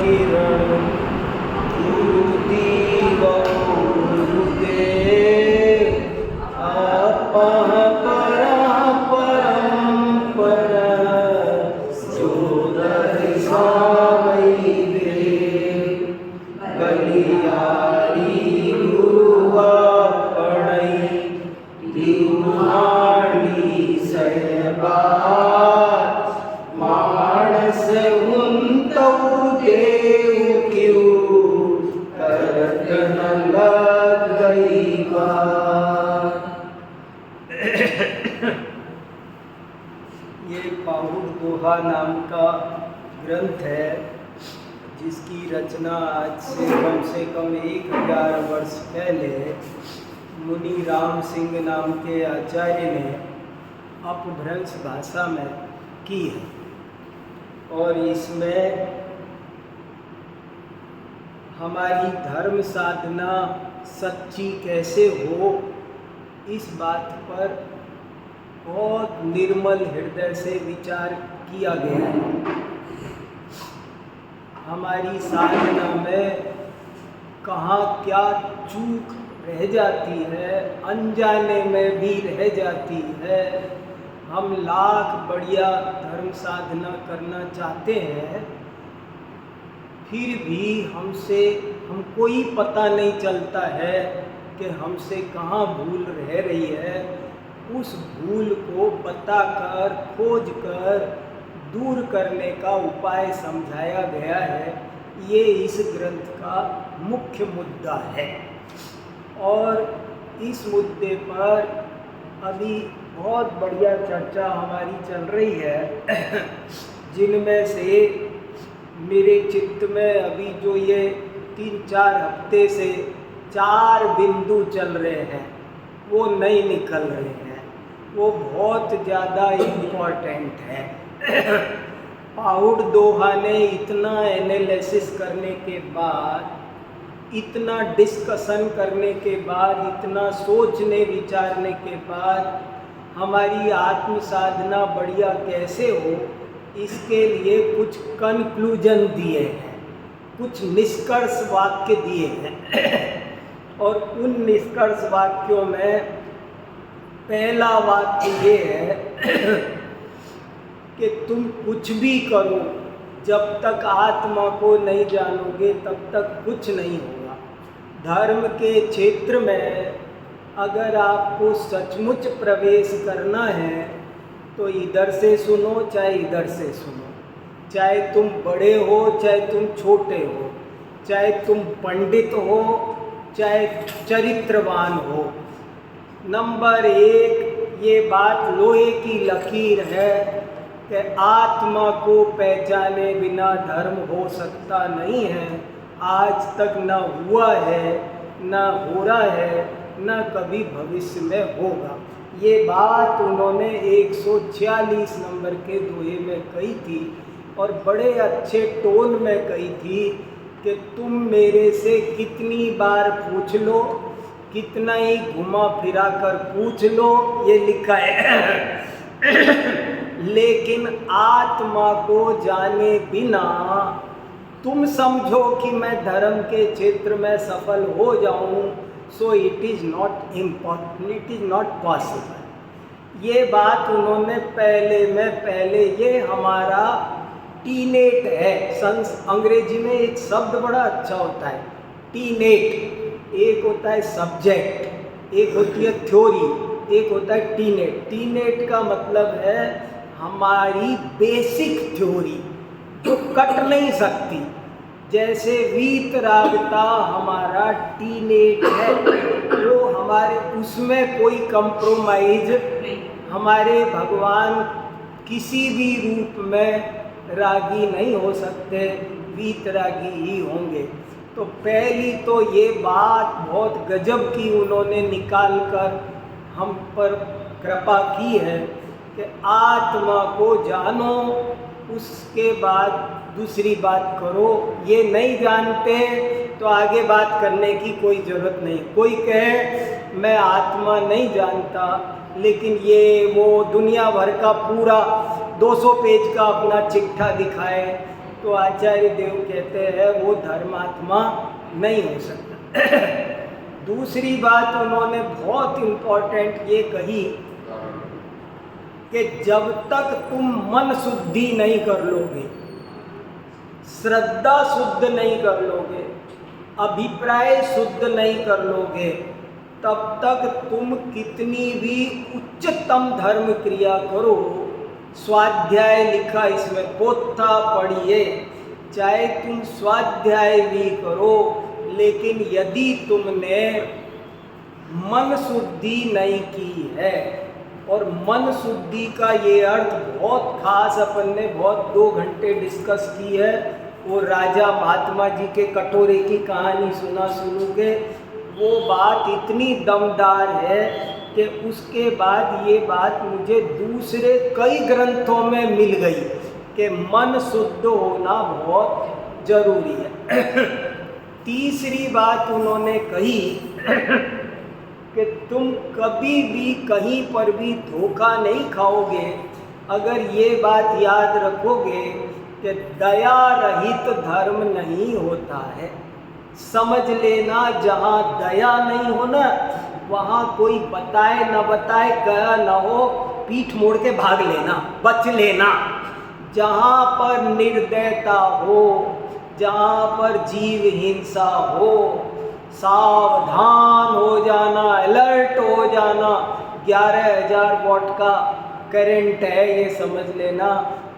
किरण गुरुदेव गुरुदेव आपः परम्परा जो दर्शावै देव बलिहारी गुरुआ पढ़ई दिवाली सहबार मानस उन्तौ देव क्यों करत न लग गई बात। ये पाहुड़ दोहा नाम का ग्रंथ है जिसकी रचना आज से कम 1000 वर्ष पहले मुनि राम सिंह नाम के आचार्य ने अपभ्रंश भाषा में की है। और इसमें हमारी धर्म साधना सच्ची कैसे हो, इस बात पर बहुत निर्मल हृदय से विचार किया गया है। हमारी साधना में कहाँ क्या चूक रह जाती है, अनजाने में भी रह जाती है। हम लाख बढ़िया धर्म साधना करना चाहते हैं, फिर भी हमको ही पता नहीं चलता है कि हमसे कहाँ भूल रह रही है। उस भूल को बताकर खोज कर दूर करने का उपाय समझाया गया है। ये इस ग्रंथ का मुख्य मुद्दा है और इस मुद्दे पर अभी बहुत बढ़िया चर्चा हमारी चल रही है, जिनमें से मेरे चित्त में अभी जो ये 3-4 हफ्ते से 4 बिंदु चल रहे हैं वो नहीं निकल रहे हैं, वो बहुत ज़्यादा इम्पोर्टेंट है। पाहुड़ दोहा ने इतना एनालिसिस करने के बाद, इतना डिस्कशन करने के बाद, इतना सोचने विचारने के बाद हमारी आत्म साधना बढ़िया कैसे हो, इसके लिए कुछ कंक्लूजन दिए हैं, कुछ निष्कर्ष वाक्य दिए हैं। और उन निष्कर्ष वाक्यों में पहला वाक्य ये है कि तुम कुछ भी करो, जब तक आत्मा को नहीं जानोगे तब तक कुछ नहीं होगा। धर्म के क्षेत्र में अगर आपको सचमुच प्रवेश करना है तो इधर से सुनो चाहे इधर से सुनो, चाहे तुम बड़े हो चाहे तुम छोटे हो, चाहे तुम पंडित हो चाहे चरित्रवान हो। नंबर 1 ये बात लोहे की लकीर है कि आत्मा को पहचाने बिना धर्म हो सकता नहीं है। आज तक न हुआ है, न हो रहा है, न कभी भविष्य में होगा। ये बात उन्होंने 146 नंबर के दोहे में कही थी और बड़े अच्छे टोन में कही थी कि तुम मेरे से कितनी बार पूछ लो, कितना ही घुमा फिरा कर पूछ लो, ये लिखा है। लेकिन आत्मा को जाने बिना तुम समझो कि मैं धर्म के क्षेत्र में सफल हो जाऊं, so it is not important, it is not possible. ये बात उन्होंने पहले ये हमारा टीनेट है। अंग्रेजी में एक शब्द बड़ा अच्छा होता है, टीनेट। एक होता है सब्जेक्ट, एक होती है थ्योरी, एक होता है टीनेट। टीनेट का मतलब है हमारी बेसिक थ्योरी जो कट नहीं सकती। जैसे वीतरागता हमारा टीनेट है, वो हमारे उसमें कोई कंप्रोमाइज, हमारे भगवान किसी भी रूप में रागी नहीं हो सकते, वीतरागी ही होंगे। तो पहली तो ये बात बहुत गजब की उन्होंने निकाल कर हम पर कृपा की है कि आत्मा को जानो, उसके बाद दूसरी बात करो। ये नहीं जानते तो आगे बात करने की कोई ज़रूरत नहीं। कोई कहे मैं आत्मा नहीं जानता, लेकिन ये वो दुनिया भर का पूरा 200 पेज का अपना चिट्ठा दिखाए तो आचार्य देव कहते हैं वो धर्मात्मा नहीं हो सकता। दूसरी बात उन्होंने बहुत इम्पोर्टेंट ये कही कि जब तक तुम मन शुद्धि नहीं कर लोगे, श्रद्धा शुद्ध नहीं कर लोगे, अभिप्राय शुद्ध नहीं कर लोगे, तब तक तुम कितनी भी उच्चतम धर्म क्रिया करो, स्वाध्याय लिखा इसमें पोथा पढ़िए, चाहे तुम स्वाध्याय भी करो, लेकिन यदि तुमने मन शुद्धि नहीं की है, और मन शुद्धि का ये अर्थ बहुत खास अपन ने बहुत 2 घंटे डिस्कस की है, वो राजा महात्मा जी के कटोरे की कहानी सुनोगे, वो बात इतनी दमदार है कि उसके बाद ये बात मुझे दूसरे कई ग्रंथों में मिल गई कि मन शुद्ध होना बहुत जरूरी है। तीसरी बात उन्होंने कही कि तुम कभी भी कहीं पर भी धोखा नहीं खाओगे अगर ये बात याद रखोगे कि दया रहित धर्म नहीं होता है। समझ लेना, जहाँ दया नहीं हो ना, वहाँ कोई बताए न बताए, गया न हो, पीठ मोड़ के भाग लेना, बच लेना। जहाँ पर निर्दयता हो, जहाँ पर जीव हिंसा हो, सावधान हो जाना, अलर्ट हो जाना। 11,000 वॉट का करंट है, ये समझ लेना।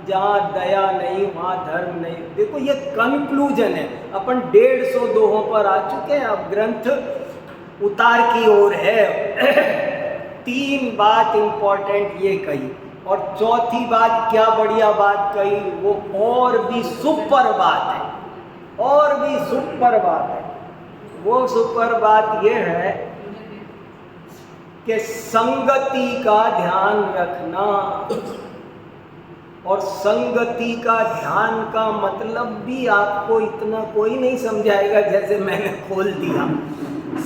जहाँ दया नहीं वहाँ धर्म नहीं। देखो ये कंक्लूजन है, अपन 150 दोहों पर आ चुके हैं, अब ग्रंथ उतार की ओर है। 3 बात इंपॉर्टेंट ये कही, और चौथी बात क्या बढ़िया बात कही, वो और भी सुपर बात है, और भी सुपर बात है। वो सुपर बात ये है कि संगति का ध्यान रखना। और संगति का ध्यान का मतलब भी आपको इतना कोई नहीं समझाएगा जैसे मैंने खोल दिया।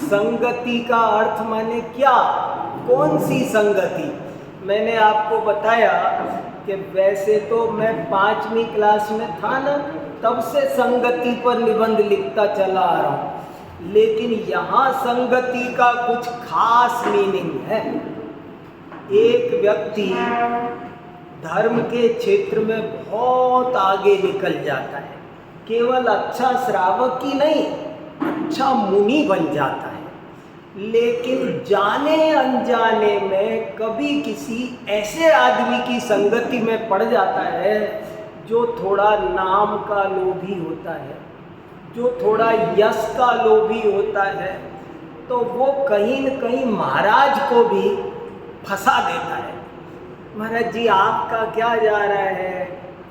संगति का अर्थ माने क्या, कौन सी संगति? मैंने आपको बताया कि वैसे तो मैं 5वीं क्लास में था ना, तब से संगति पर निबंध लिखता चला आ रहा हूँ, लेकिन यहाँ संगति का कुछ खास मीनिंग है। एक व्यक्ति धर्म के क्षेत्र में बहुत आगे निकल जाता है, केवल अच्छा श्रावक ही नहीं, अच्छा मुनि बन जाता है। लेकिन जाने अनजाने में कभी किसी ऐसे आदमी की संगति में पड़ जाता है जो थोड़ा नाम का लोभी होता है, जो थोड़ा यश का लोभी होता है, तो वो कहीं न कहीं महाराज को भी फंसा देता है। महाराज जी आपका क्या जा रहा है,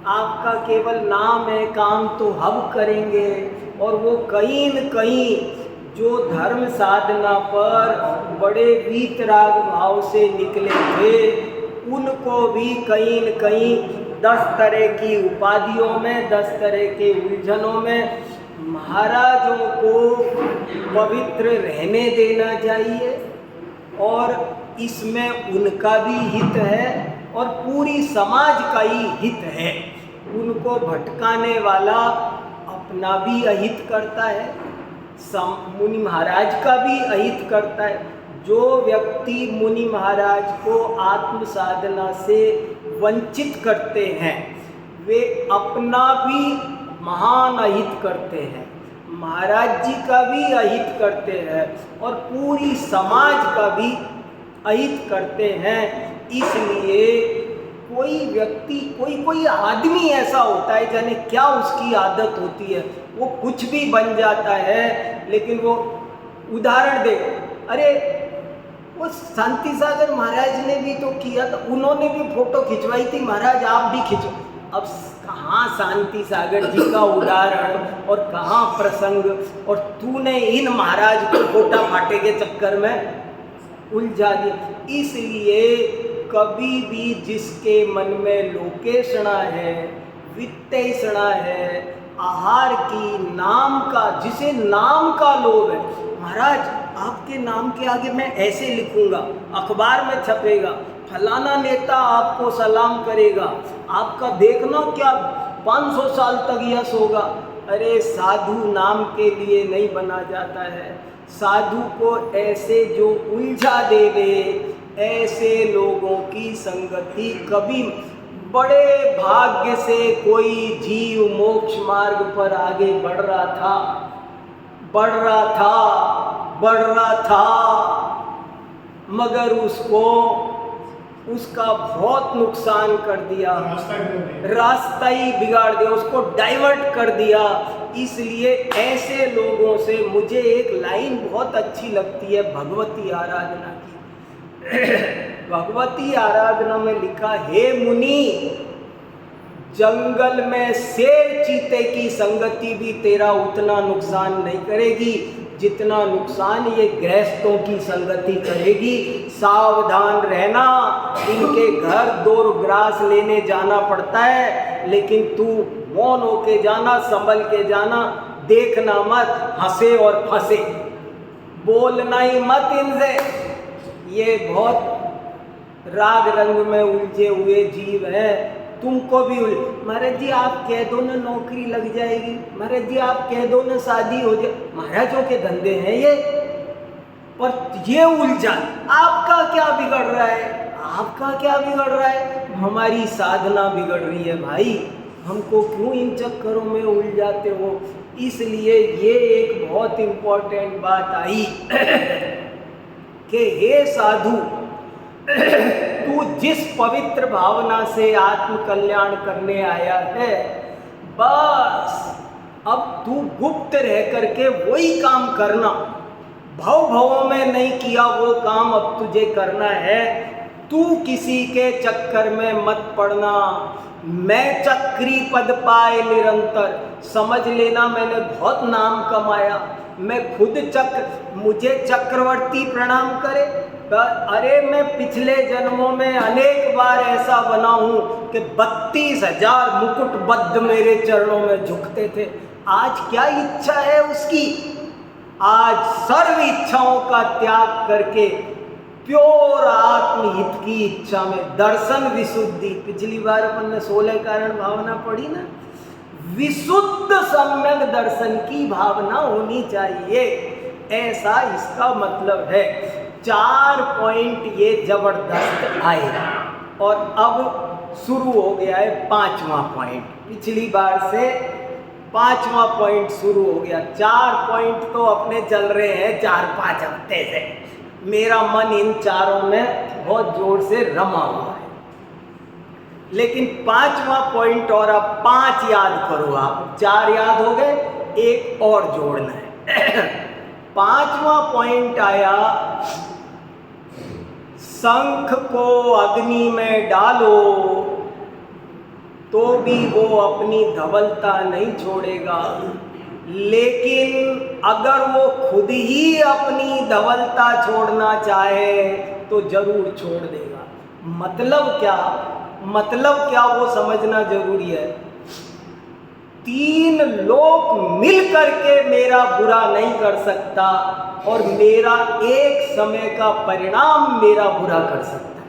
आपका केवल नाम है, काम तो हम करेंगे। और वो कहीं न कहीं जो धर्म साधना पर बड़े वीतराग भाव से निकले थे, उनको भी कहीं न कहीं 10 तरह की उपाधियों में, 10 तरह के उलझनों में महाराजों को पवित्र रहने देना चाहिए। और इसमें उनका भी हित है और पूरी समाज का ही हित है। उनको भटकाने वाला अपना भी अहित करता है, मुनि महाराज का भी अहित करता है। जो व्यक्ति मुनि महाराज को आत्म साधना से वंचित करते हैं, वे अपना भी महान अहित करते हैं, महाराज जी का भी अहित करते हैं, और पूरी समाज का भी अहित करते हैं। इसलिए कोई व्यक्ति, कोई आदमी ऐसा होता है, जाने क्या उसकी आदत होती है, वो कुछ भी बन जाता है। लेकिन वो उदाहरण दे, अरे वो शांति सागर महाराज ने भी तो किया था, उन्होंने भी फोटो खिंचवाई थी, महाराज आप भी खिंचो। अब कहाँ शांति सागर जी का उदाहरण और कहाँ प्रसंग, और तूने इन महाराज को फोटा फाटे के चक्कर में उलझा दिया। इसलिए कभी भी जिसके मन में लोकेषणा है, वित्तेषणा है, आहार की, नाम का, जिसे नाम का लोभ है, महाराज आपके नाम के आगे मैं ऐसे लिखूंगा, अखबार में छपेगा, फलाना नेता आपको सलाम करेगा, आपका देखना क्या 500 साल तक यश होगा। अरे साधु नाम के लिए नहीं बना जाता है। साधु को ऐसे जो उलझा देवे, ऐसे लोगों की संगति कभी, बड़े भाग्य से कोई जीव मोक्ष मार्ग पर आगे बढ़ रहा था, मगर उसको उसका बहुत नुकसान कर दिया, रास्ता ही बिगाड़ दिया, उसको डाइवर्ट कर दिया। इसलिए ऐसे लोगों से मुझे एक लाइन बहुत अच्छी लगती है भगवती आराधना की। भगवती आराधना में लिखा, हे मुनि, जंगल में शेर चीते की संगति भी तेरा उतना नुकसान नहीं करेगी जितना नुकसान ये गृहस्थों की संगति करेगी। सावधान रहना, इनके घर 2 ग्रास लेने जाना पड़ता है, लेकिन तू मौन होके जाना, संभल के जाना, देखना मत, हंसे और फंसे, बोलना ही मत इनसे। ये बहुत राग रंग में उलझे हुए जीव हैं। तुमको भी महाराज जी आप कह दो ना नौकरी लग जाएगी, महाराज जी आप कह दो ना शादी हो जाए, महाराजों के धंधे हैं ये। पर ये उलझन आपका क्या बिगड़ रहा है? आपका क्या बिगड़ रहा है? हमारी साधना बिगड़ रही है भाई, हमको क्यों इन चक्करों में उलझाते हो? इसलिए ये एक बहुत इम्पोर्टेंट बात आई कि हे साधु, तू जिस पवित्र भावना से आत्म कल्याण करने आया है, बस अब तू गुप्त रह करके वही काम करना। भव में नहीं किया वो काम अब तुझे करना है। तू किसी के चक्कर में मत पड़ना। मैं चक्री पद पाए निरंतर, समझ लेना मैंने बहुत नाम कमाया, मैं खुद मुझे चक्रवर्ती प्रणाम करे। अरे मैं पिछले जन्मों में अनेक बार ऐसा बना हूँ कि 32,000 मुकुटबद्ध मेरे चरणों में झुकते थे। आज क्या इच्छा है उसकी? आज सर्व इच्छाओं का त्याग करके प्योर आत्महित की इच्छा में दर्शन विशुद्धि। पिछली बार अपन ने 16 कारण भावना पढ़ी ना, विशुद्ध सम्यक दर्शन की भावना होनी चाहिए, ऐसा इसका मतलब है। 4 पॉइंट ये जबरदस्त आए और अब शुरू हो गया है 5वां पॉइंट। पिछली बार से 5वां पॉइंट शुरू हो गया। 4 पॉइंट तो अपने चल रहे हैं 4-5 हफ्ते से। मेरा मन इन चारों में बहुत जोर से रमा हुआ है, लेकिन 5वां पॉइंट और अब 5 याद करो आप। 4 याद हो गए, एक और जोड़ना है। 5वां पॉइंट आया, शंख को अग्नि में डालो तो भी वो अपनी धवलता नहीं छोड़ेगा, लेकिन अगर वो खुद ही अपनी धवलता छोड़ना चाहे तो जरूर छोड़ देगा। मतलब क्या वो समझना जरूरी है। 3 लोग मिल करके मेरा बुरा नहीं कर सकता और मेरा एक समय का परिणाम मेरा बुरा कर सकता है।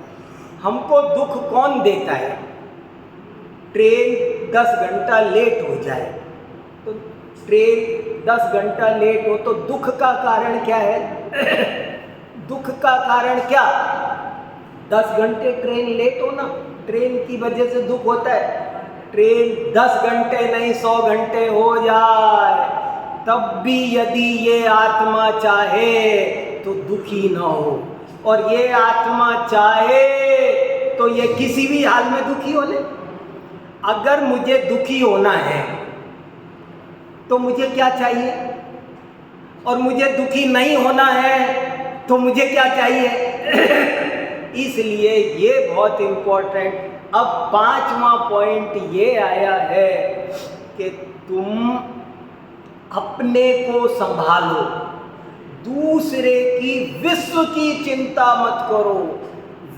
हमको दुख कौन देता है? ट्रेन 10 घंटा लेट हो जाए तो ट्रेन 10 घंटा लेट हो तो दुख का कारण क्या है? दुख का कारण क्या? 10 घंटे ट्रेन लेट हो ना, ट्रेन की वजह से दुख होता है। ट्रेन 10 घंटे नहीं 100 घंटे हो जाए तब भी यदि ये आत्मा चाहे तो दुखी ना हो, और ये आत्मा चाहे तो ये किसी भी हाल में दुखी हो ले। अगर मुझे दुखी होना है तो मुझे क्या चाहिए? और मुझे दुखी नहीं होना है तो मुझे क्या चाहिए? इसलिए ये बहुत इम्पोर्टेंट। अब 5वां पॉइंट ये आया है कि तुम अपने को संभालो, दूसरे की, विश्व की चिंता मत करो।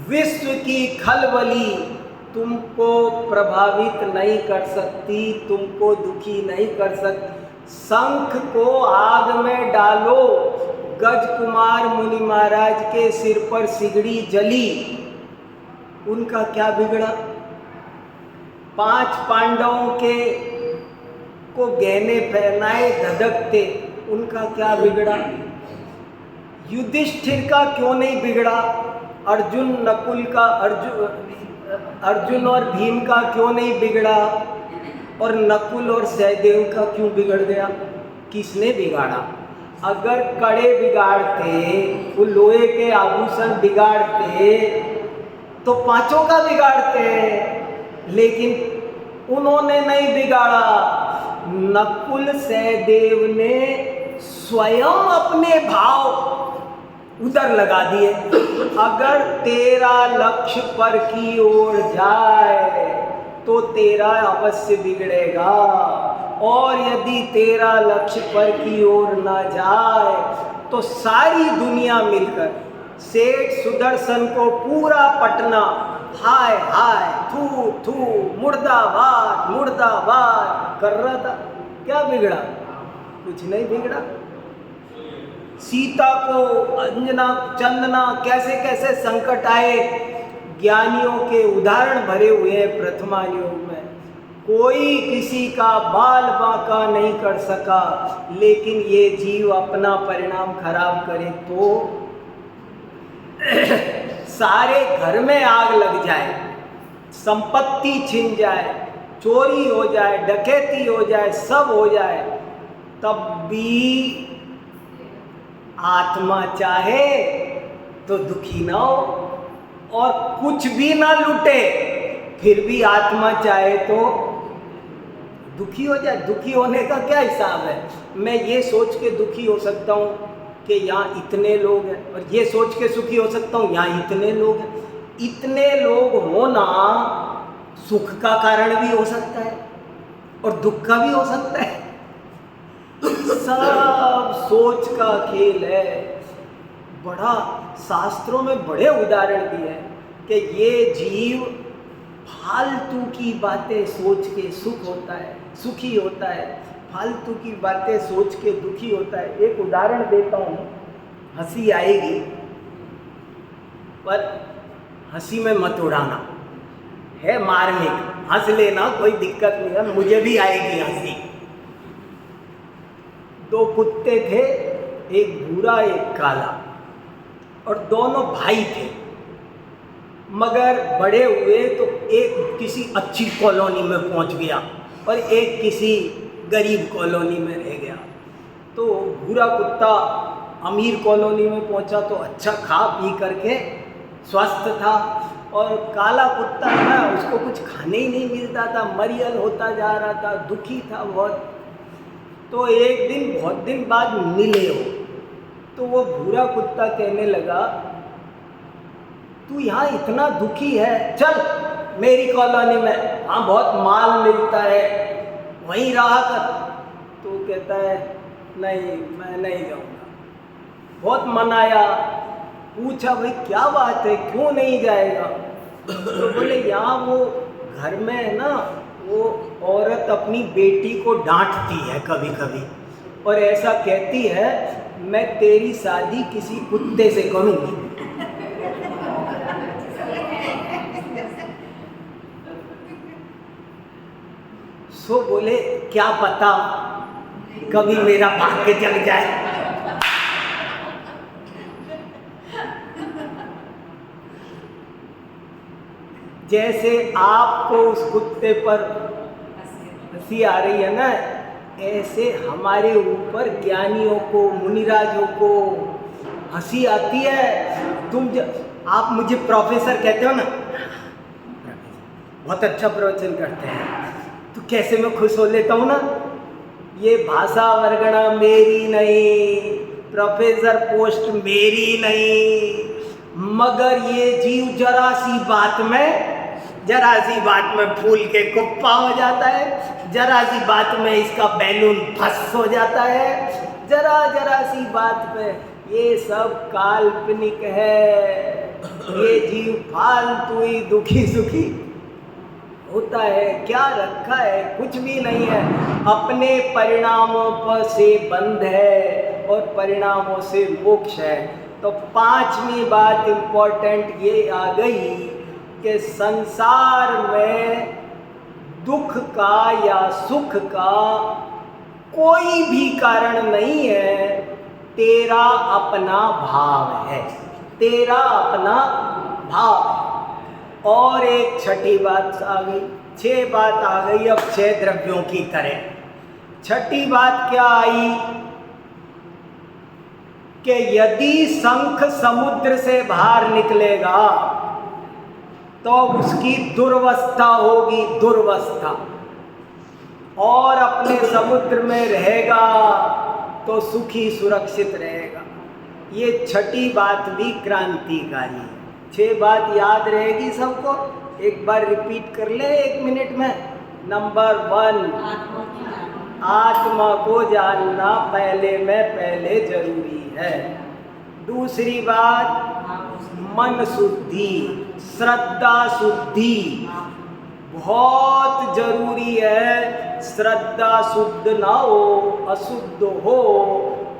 विश्व की खलबली तुमको प्रभावित नहीं कर सकती, तुमको दुखी नहीं कर सकती। शंख को आग में डालो। गज कुमार मुनि महाराज के सिर पर सिगड़ी जली, उनका क्या बिगड़ा? 5 पांडवों के को गहने पहनाए धधकते, उनका क्या बिगड़ा? युधिष्ठिर का क्यों नहीं बिगड़ा? अर्जुन नकुल का, अर्जुन और भीम का क्यों नहीं बिगड़ा? और नकुल और सहदेव का क्यों बिगड़ गया? किसने बिगाड़ा? अगर कड़े बिगाड़ते, वो लोहे के आभूषण बिगाड़ते, तो 5 का बिगाड़ते, लेकिन उन्होंने नहीं बिगाड़ा। नकुल सहदेव ने स्वयं अपने भाव उधर लगा दिए। अगर तेरा लक्ष्य पर की ओर जाए तो तेरा अवश्य बिगड़ेगा, और यदि तेरा लक्ष्य पर की ओर ना जाए तो सारी दुनिया मिलकर सेठ सुदर्शन को पूरा पटना हाय हाय थू थू मुर्दाबाद मुर्दाबाद कर रहा था। क्या बिगड़ा? कुछ नहीं बिगड़ा। सीता को अंजना चंदना कैसे कैसे संकट आए, ज्ञानियों के उदाहरण भरे हुए हैं प्रथमा योग में। कोई किसी का बाल बांका नहीं कर सका, लेकिन ये जीव अपना परिणाम खराब करे तो सारे घर में आग लग जाए, संपत्ति छिन जाए, चोरी हो जाए, डकैती हो जाए, सब हो जाए, तब भी आत्मा चाहे तो दुखी ना हो, और कुछ भी ना लूटे फिर भी आत्मा चाहे तो दुखी हो जाए। दुखी होने का क्या हिसाब है? मैं ये सोच के दुखी हो सकता हूँ कि यहाँ इतने लोग हैं, और ये सोच के सुखी हो सकता हूँ यहाँ इतने लोग हैं। इतने लोग होना सुख का कारण भी हो सकता है और दुख का भी हो सकता है। सब सोच का खेल है। बड़ा शास्त्रों में बड़े उदाहरण दिए हैं कि ये जीव फालतू की बातें सोच के सुख होता है, सुखी होता है, फालतू की बातें सोच के दुखी होता है। एक उदाहरण देता हूँ, हंसी आएगी पर हंसी में मत उड़ाना, है मार्मिक, हंस लेना, कोई दिक्कत नहीं है, मुझे भी आएगी हंसी। 2 कुत्ते थे, एक भूरा एक काला, और दोनों भाई थे। मगर बड़े हुए तो एक किसी अच्छी कॉलोनी में पहुंच गया और एक किसी गरीब कॉलोनी में रह गया। तो भूरा कुत्ता अमीर कॉलोनी में पहुंचा तो अच्छा खा पी करके स्वस्थ था, और काला कुत्ता ना, उसको कुछ खाने ही नहीं मिलता था, मरियल होता जा रहा था, दुखी था बहुत। तो एक दिन बहुत दिन बाद मिले हो, तो वो भूरा कुत्ता कहने लगा, तू यहाँ इतना दुखी है, चल मेरी कॉलोनी में, हाँ बहुत माल मिलता है, वहीं रहा कर। तो कहता है नहीं, मैं नहीं जाऊँगा। बहुत मनाया, पूछा भाई क्या बात है, क्यों नहीं जाएगा? तो बोले यहाँ वो घर में है ना, वो औरत अपनी बेटी को डांटती है कभी कभी, और ऐसा कहती है मैं तेरी शादी किसी कुत्ते से करूँगी। सो बोले क्या पता कभी मेरा भाग्य जग जाए। जैसे आपको उस कुत्ते पर हंसी आ रही है ना, ऐसे हमारे ऊपर ज्ञानियों को, मुनिराजों को हंसी आती है। आप मुझे प्रोफेसर कहते हो ना, बहुत अच्छा प्रवचन करते हैं, तो कैसे मैं खुश हो लेता हूँ ना। ये भाषा वर्गणा मेरी नहीं, प्रोफेसर पोस्ट मेरी नहीं, मगर ये जीव जरा सी बात में फूल के कुप्पा हो जाता है, जरा सी बात में इसका बैलून फस हो जाता है, जरा सी बात पे। ये सब काल्पनिक है। ये जीव फालतू ही दुखी सुखी होता है। क्या रखा है? कुछ भी नहीं है। अपने परिणामों पर से बंध है और परिणामों से मोक्ष है। तो 5वीं बात इम्पोर्टेंट ये आ गई कि संसार में दुख का या सुख का कोई भी कारण नहीं है, तेरा अपना भाव है, तेरा अपना भाव है। और एक छठी बात आ गई, 6 बात आ गई, अब 6 द्रव्यों की करें। छठी बात क्या आई कि यदि शंख समुद्र से बाहर निकलेगा तो उसकी दुर्वस्था होगी, दुर्वस्था, और अपने समुद्र में रहेगा तो सुखी सुरक्षित रहेगा। ये छठी बात भी क्रांतिकारी है। 6 बात याद रहेगी सबको, एक बार रिपीट कर ले 1 मिनट में। नंबर 1, आत्मा को जानना पहले में पहले जरूरी है। दूसरी बात, मन शुद्धि, श्रद्धा शुद्धि बहुत जरूरी है। श्रद्धा शुद्ध ना हो, अशुद्ध हो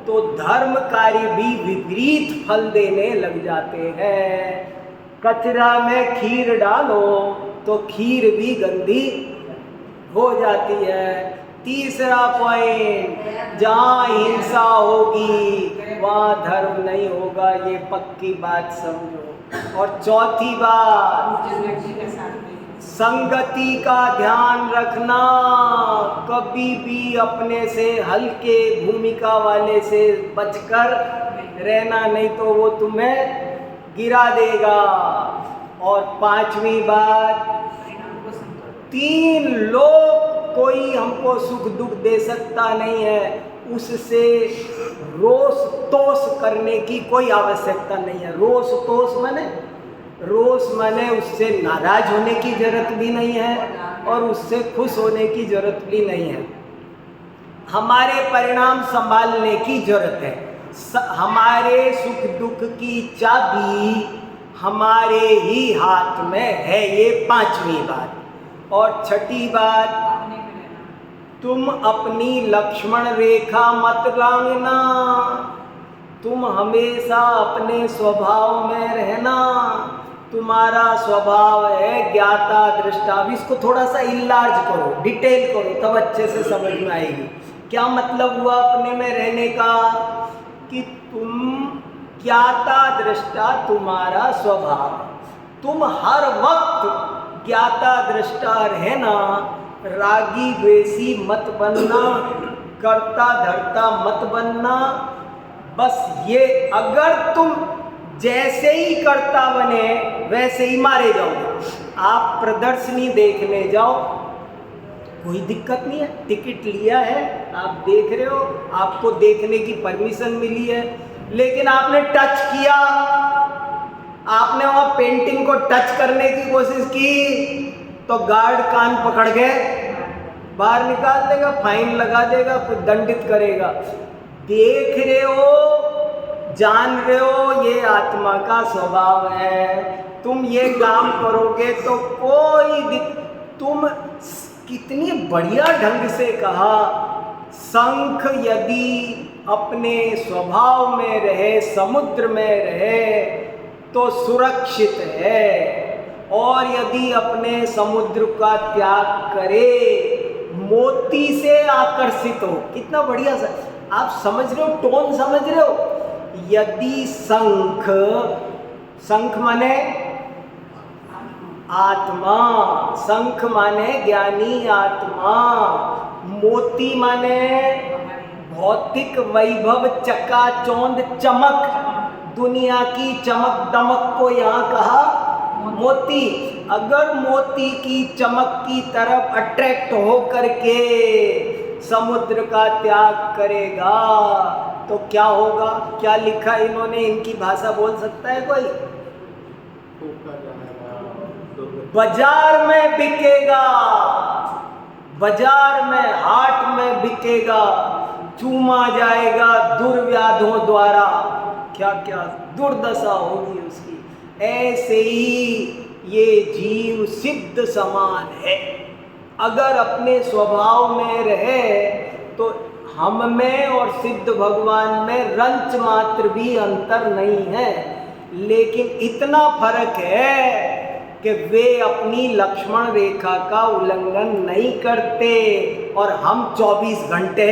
तो धर्म कार्य भी विपरीत फल देने लग जाते हैं। कचरा में खीर डालो तो खीर भी गंदी हो जाती है। तीसरा पॉइंट, जहाँ हिंसा होगी वहाँ धर्म नहीं होगा, ये पक्की बात समझो। और चौथी बात, संगति का ध्यान रखना, कभी भी अपने से हल्के भूमिका वाले से बचकर रहना, नहीं तो वो तुम्हें गिरा देगा। और 5वीं बात, 3 लोग कोई हमको सुख दुख दे सकता नहीं है, उससे रोष तोष करने की कोई आवश्यकता नहीं है। रोष तोष माने उससे नाराज होने की जरूरत भी नहीं है और उससे खुश होने की जरूरत भी नहीं है। हमारे परिणाम संभालने की जरूरत है। हमारे सुख दुख की चाबी हमारे ही हाथ में है, ये 5वीं बात। और छठी बात, तुम अपनी लक्ष्मण रेखा मत लांघना, तुम हमेशा अपने स्वभाव में रहना। तुम्हारा स्वभाव है ज्ञाता दृष्टा। अब इसको थोड़ा सा इलार्ज करो, डिटेल करो, तब अच्छे से समझ में आएगी। क्या मतलब हुआ अपने में रहने का? कि तुम ज्ञाता दृष्टा तुम्हारा स्वभाव, तुम हर वक्त ज्ञाता दृष्टा रहना, रागी द्वेषी मत बनना, कर्ता धर्ता मत बनना। बस ये, अगर तुम जैसे ही कर्ता बने वैसे ही मारे जाओगे। आप प्रदर्शनी देखने जाओ, कोई दिक्कत नहीं है, टिकट लिया है, आप देख रहे हो, आपको देखने की परमिशन मिली है, लेकिन आपने टच किया, आपने वहाँ पेंटिंग को टच करने की कोशिश की तो गार्ड कान पकड़ के बाहर निकाल देगा, फाइन लगा देगा, कुछ दंडित करेगा। देख रहे हो, जान रहे हो, ये आत्मा का स्वभाव है। तुम ये काम करोगे तो तुम कितनी बढ़िया ढंग से कहा, शंख यदि अपने स्वभाव में रहे, समुद्र में रहे तो सुरक्षित है, और यदि अपने समुद्र का त्याग करे, मोती से आकर्षित हो। कितना बढ़िया सा, आप समझ रहे हो, टोन समझ रहे हो? यदि शंख माने आत्मा, शंख माने ज्ञानी आत्मा, मोती माने भौतिक वैभव, चकाचौंध चमक, दुनिया की चमक दमक को यहाँ कहा मोती। अगर मोती की चमक की तरफ अट्रैक्ट हो करके समुद्र का त्याग करेगा तो क्या होगा? क्या लिखा इन्होंने, इनकी भाषा बोल सकता है कोई? बाजार में बिकेगा, बाजार में, हाट में बिकेगा, चूमा जाएगा दुर्व्याधों द्वारा, क्या क्या दुर्दशा होगी उसकी। ऐसे ही ये जीव सिद्ध समान है, अगर अपने स्वभाव में रहे तो हम में और सिद्ध भगवान में रंच मात्र भी अंतर नहीं है। लेकिन इतना फर्क है कि वे अपनी लक्ष्मण रेखा का उल्लंघन नहीं करते और हम 24 घंटे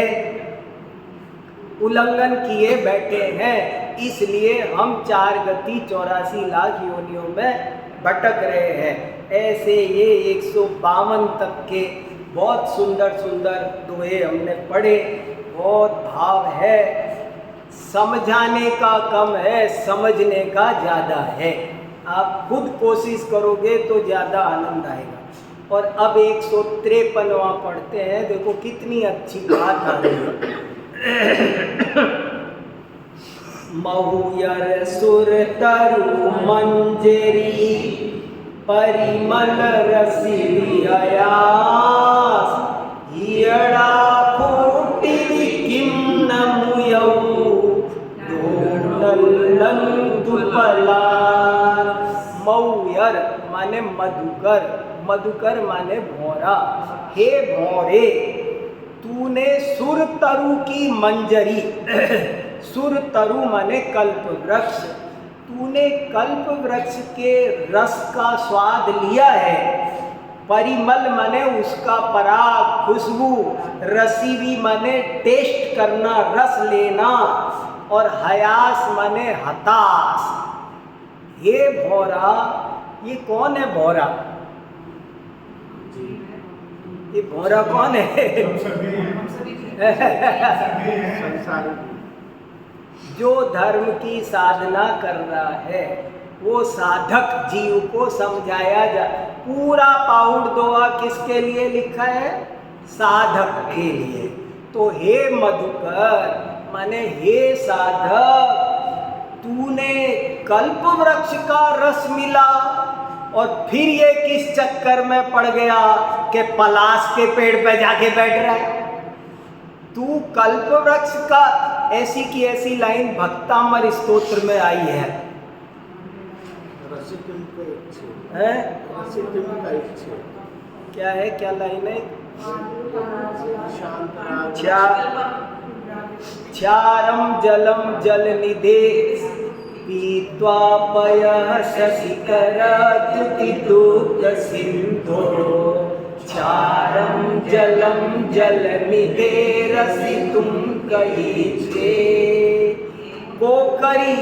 उल्लंघन किए बैठे हैं, इसलिए हम 4 गति 84 लाख योनियों में भटक रहे हैं। ऐसे ये 152 तक के बहुत सुंदर सुंदर दोहे हमने पढ़े। बहुत भाव है, समझाने का कम है, समझने का ज़्यादा है। आप खुद कोशिश करोगे तो ज़्यादा आनंद आएगा। और अब 153वां पढ़ते हैं। देखो कितनी अच्छी बात आ रही है। महुयर सुर तरु मंजरी परिमल रसी अयास हियड़ा फूटी किम न मुयौ ढोलन दुपलार। महुयर माने मधुकर, मधुकर माने भौरा। हे भौरे, तूने सुर तरु की मंजरी सुर तरु माने कल्प वृक्ष, तूने कल्प वृक्ष के रस का स्वाद लिया है। परिमल माने उसका पराग, खुशबू। रसीवी माने टेस्ट करना, रस लेना। और हयास माने हताश। ये भौरा, ये कौन है भौरा? ये भौरा कौन है? जो धर्म की साधना कर रहा है, वो साधक जीव को समझाया जा। पूरा पाउंड दोहा किसके लिए लिखा है? साधक के लिए। तो हे मधुकर माने हे साधक, तूने कल्प वृक्ष का रस मिला और फिर ये किस चक्कर में पड़ गया कि पलाश के पेड़ पे जाके बैठ रहा है? तू कल्प वृक्ष का, ऐसी की ऐसी लाइन भक्तामर स्तोत्र में आई है। क्या है, क्या लाइन है? क्षारम जलम जल निधे पीत्वा पयः शशिकर द्युति दुग्ध सिंधो क्षारम जलम जल निधे रसितुम कहीचे। कोकरी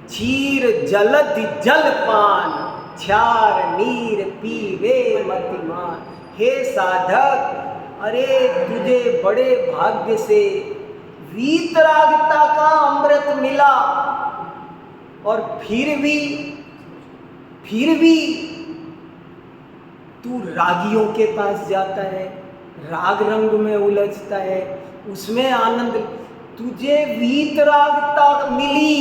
क्षीर जलधि जलपान क्षार नीर पीवे मतिमान। हे साधक, अरे तुझे बड़े भाग्य से वीतरागता का अमृत मिला और फिर भी तू रागियों के पास जाता है, राग रंग में उलझता है, उसमें आनंद। तुझे वीतरागता मिली,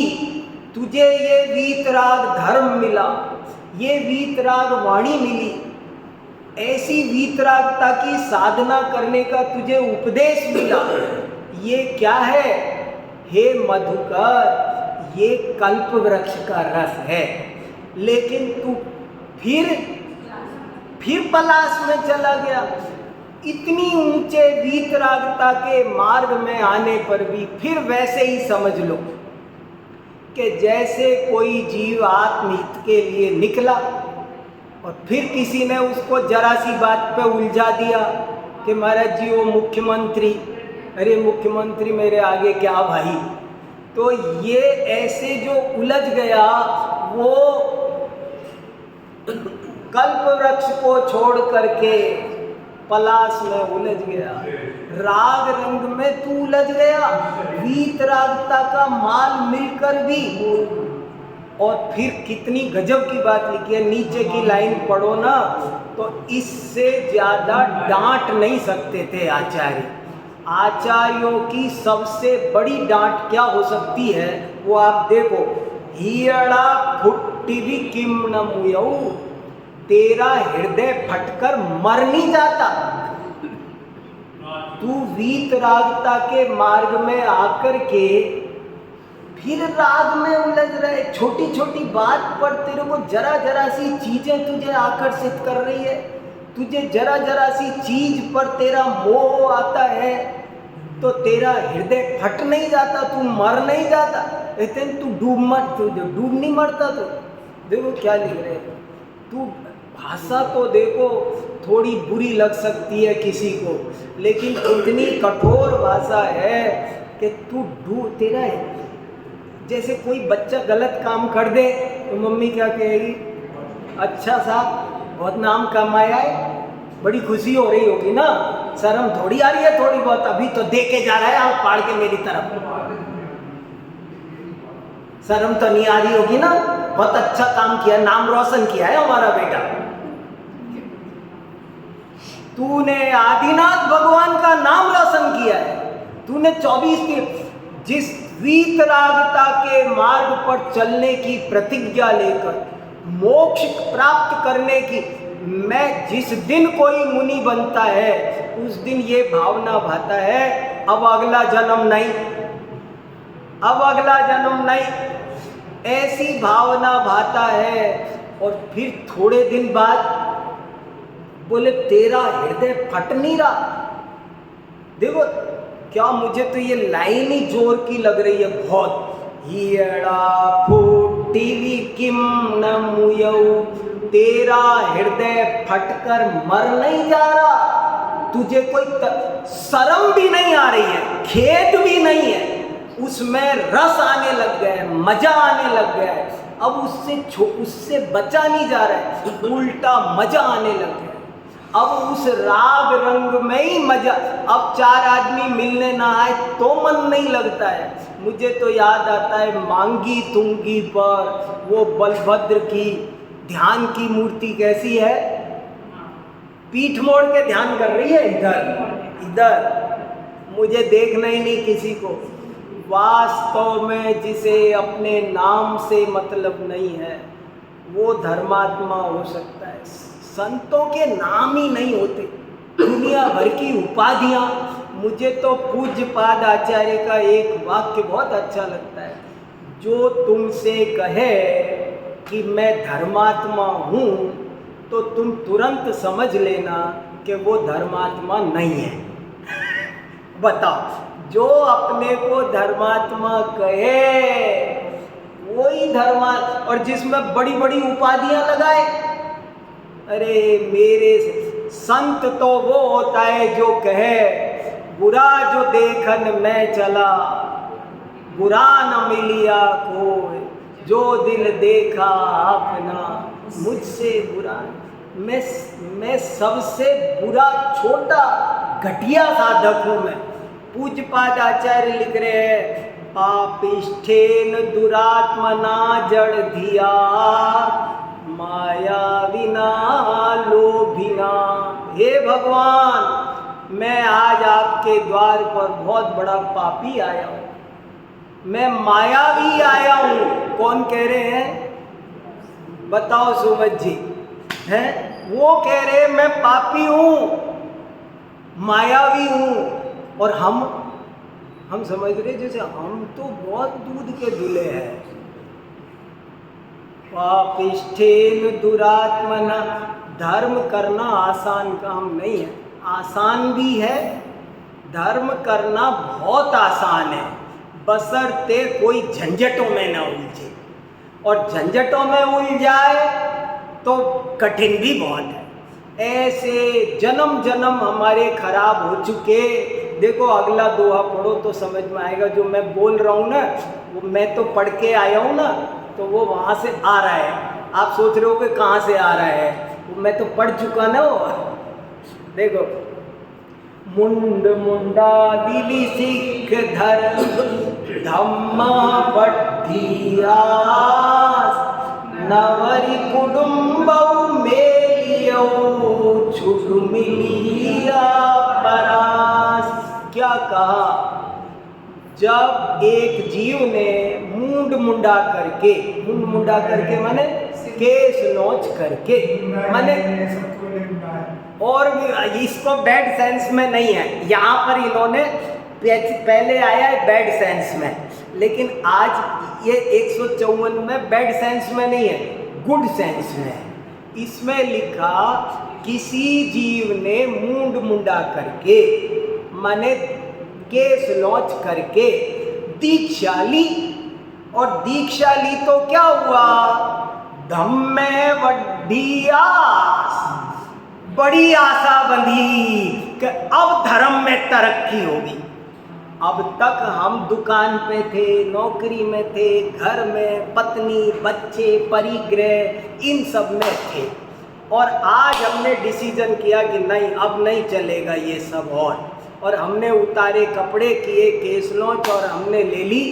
तुझे ये वीतराग धर्म मिला, ये वीतराग वाणी मिली, ऐसी वीतरागता की साधना करने का तुझे उपदेश मिला। ये क्या है? हे मधुकर, ये कल्प वृक्ष का रस है। लेकिन तू फिर पलाश में चला गया। इतनी ऊंचे वीतरागता के मार्ग में आने पर भी फिर वैसे ही समझ लो कि जैसे कोई जीव आत्महित के लिए निकला और फिर किसी ने उसको जरा सी बात पे उलझा दिया कि महाराज जी वो मुख्यमंत्री, अरे मुख्यमंत्री मेरे आगे क्या भाई। तो ये ऐसे जो उलझ गया, वो कल्प वृक्ष को छोड़ करके पलाश में उलझ गया, राग रंग में तू उलझ गया, वीतरागता का माल मिलकर भी। और फिर कितनी गजब की बात लिखी है, नीचे की लाइन पढ़ो ना, तो इससे ज्यादा डांट नहीं सकते थे आचार्य। आचार्यों की सबसे बड़ी डांट क्या हो सकती है, वो आप देखो। हियड़ा फुट्टी भी किम न मुयौ, तेरा हृदय फटकर मर नहीं जाता। तू वीतरागता के मार्ग में आकर के फिर राग में उलझ रहे। छोटी छोटी बात पर तेरे को जरा जरा सी चीजें तुझे आकर्षित कर रही है, तुझे जरा जरा सी चीज पर तेरा मोह आता है, तो तेरा हृदय फट नहीं जाता, तू मर नहीं जाता। लेकिन तू डूब नहीं मरता। तो देखो क्या लिख रहे हैं, तू भाषा तो देखो थोड़ी बुरी लग सकती है किसी को, लेकिन इतनी कठोर भाषा है कि तेरा है। जैसे कोई बच्चा गलत काम कर दे तो मम्मी क्या कहेगी, अच्छा सा बहुत नाम कमाया है, बड़ी खुशी हो रही होगी ना, शर्म थोड़ी आ रही है थोड़ी बहुत, अभी तो दे के जा रहा है आँख पाड़ के मेरी तरफ, शर्म तो नहीं आ रही होगी ना, बहुत अच्छा काम किया, नाम रोशन किया है हमारा बेटा। तूने आदिनाथ भगवान का नाम रोशन किया है, तूने 24 की जिस वीतरागता के मार्ग पर चलने की प्रतिज्ञा लेकर मोक्ष प्राप्त करने की, मैं जिस दिन कोई मुनि बनता है उस दिन ये भावना भाता है, अब अगला जन्म नहीं, अब अगला जन्म नहीं, ऐसी भावना भाता है। और फिर थोड़े दिन बाद बोले तेरा हृदय फट नहीं रहा। देखो क्या मुझे तो ये लाइन ही जोर की लग रही है बहुत। हियड़ा फूटी किम न मुयौ, तेरा हृदय फटकर मर नहीं जा रहा, तुझे कोई शर्म भी नहीं आ रही है, खेद भी नहीं है, उसमें रस आने लग गया है, मजा आने लग गया है, अब उससे बचा नहीं जा रहा है, उल्टा मजा आने लग गया है। अब उस राग रंग में ही मजा, अब 4 आदमी मिलने ना आए तो मन नहीं लगता है। मुझे तो याद आता है मांगी तुंगी पर वो बलभद्र की ध्यान की मूर्ति कैसी है, पीठ मोड़ के ध्यान कर रही है इधर इधर, मुझे देखना ही नहीं किसी को। वास्तव में जिसे अपने नाम से मतलब नहीं है वो धर्मात्मा हो सकता है। संतों के नाम ही नहीं होते, दुनिया भर की उपाधियां। मुझे तो पूज्य पाद आचार्य का एक वाक्य बहुत अच्छा लगता है, जो तुमसे कहे कि मैं धर्मात्मा हूँ तो तुम तुरंत समझ लेना कि वो धर्मात्मा नहीं है। बताओ, जो अपने को धर्मात्मा कहे वही धर्मात्मा, और जिसमें बड़ी बड़ी उपाधियां लगाए, अरे मेरे संत तो वो होता है जो कहे बुरा जो देखन मैं चला, बुरा न मिलिया कोई, जो दिल देखा अपना मुझसे बुरा। मैं सबसे बुरा छोटा घटिया साधक हूँ मैं। पूज्यपाद आचार्य लिख रहे हैं, पापिष्ठेन दुरात्मना जड़ धिया, माया विना लोभिना। हे भगवान, मैं आज आपके द्वार पर बहुत बड़ा पापी आया हूँ, मैं मायावी आया हूँ। कौन कह रहे हैं बताओ सुमत जी हैं? वो कह रहे हैं मैं पापी हूँ, मायावी हूँ, और हम समझ रहे जैसे हम तो बहुत दूध के दूल्हे हैं। पापिष्ठेन दुरात्मना, धर्म करना आसान काम नहीं है, आसान भी है, धर्म करना बहुत आसान है, बशर्ते कोई झंझटों में ना उलझे, और झंझटों में उलझ जाए तो कठिन भी बहुत है। ऐसे जन्म जन्म हमारे खराब हो चुके। देखो अगला दोहा पढ़ो तो समझ में आएगा, जो मैं बोल रहा हूँ ना वो मैं तो पढ़ के आया हूँ ना, तो वो वहाँ से आ रहा है। आप सोच रहे हो कि कहाँ से आ रहा है, वो मैं तो पढ़ चुका ना वो। देखो, मुंड मुंडा दिली सिख धर्म धम्मा पट्टियास, नवरी कुडुम्बौ मेलियो छुटु मिलिया परास। क्या कहा? जब एक जीव ने मुंड मुंडा करके माने केस नोच करके, माने, और इसको बैड सेंस में नहीं है, यहाँ पर इन्होंने पहले आया है बैड सेंस में, लेकिन आज ये 154 में बैड सेंस में नहीं है, गुड सेंस में है। इसमें लिखा किसी जीव ने मुंड मुंडा करके माने केस लॉन्च करके दीक्षा ली, और दीक्षा ली तो क्या हुआ? धम्मे बड़ी आस, बड़ी आशा बंधी कि अब धर्म में तरक्की होगी। अब तक हम दुकान पे थे, नौकरी में थे, घर में पत्नी बच्चे परिग्रह इन सब में थे, और आज हमने डिसीजन किया कि नहीं, अब नहीं चलेगा ये सब। और हमने उतारे कपड़े, किए केस लॉन्च और हमने ले ली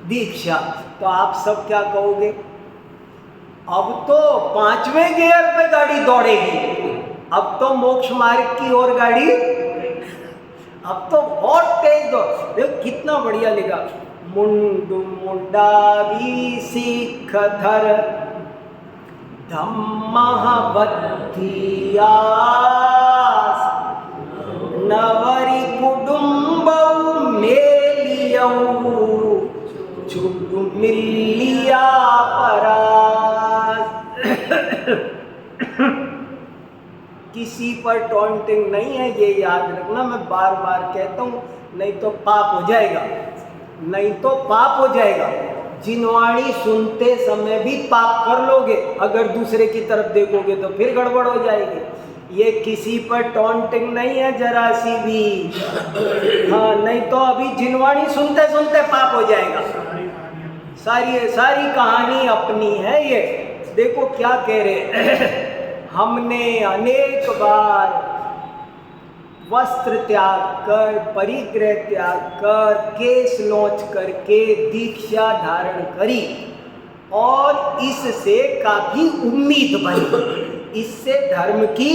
दीक्षा। तो आप सब क्या कहोगे? अब तो 5वें गियर पे गाड़ी दौड़ेगी, अब तो मोक्ष मार्ग की ओर गाड़ी, अब तो बहुत तेज दौड़। देखो कितना बढ़िया लिखा, मुंडु मुंडावी सिख धर धम्मः बद्धियास नवरी कुडुम्बौ मेलियौ छुडु मिलिया परास। किसी पर टॉन्टिंग नहीं है, ये याद रखना, मैं बार बार कहता हूँ, नहीं तो पाप हो जाएगा, नहीं तो पाप हो जाएगा। जिनवाणी सुनते समय भी पाप कर लोगे, अगर दूसरे की तरफ देखोगे तो फिर गड़बड़ हो जाएगी। ये किसी पर टॉन्टिंग नहीं है जरा सी भी, हाँ, नहीं तो अभी जिनवाणी सुनते सुनते पाप हो जाएगा। सारी कहानी अपनी है ये। देखो क्या कह रहे हमने अनेक बार वस्त्र त्याग कर, परिग्रह त्याग कर, केस लॉन्च करके दीक्षा धारण करी, और इससे काफी उम्मीद बनी, इससे धर्म की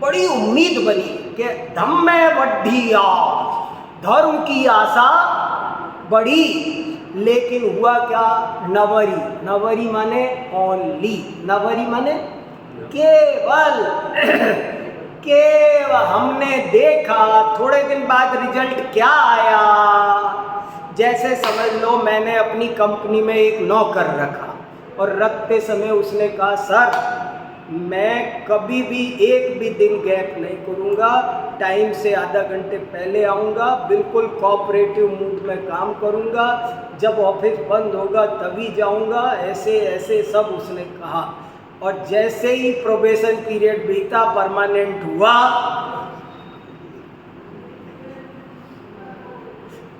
बड़ी उम्मीद बनी कि धम्मे बढ़िया, धर्म की आशा बढ़ी। लेकिन हुआ क्या? नवरी, नवरी माने ओनली, नवरी माने केवल केवल। हमने देखा थोड़े दिन बाद रिजल्ट क्या आया, जैसे समझ लो मैंने अपनी कंपनी में एक नौकर रखा, और रखते समय उसने कहा सर मैं कभी भी एक भी दिन गैप नहीं करूँगा, टाइम से आधा घंटे पहले आऊँगा, बिल्कुल कोऑपरेटिव मूड में काम करूँगा, जब ऑफिस बंद होगा तभी जाऊँगा, ऐसे ऐसे सब उसने कहा। और जैसे ही प्रोबेशन पीरियड बीता, परमानेंट हुआ,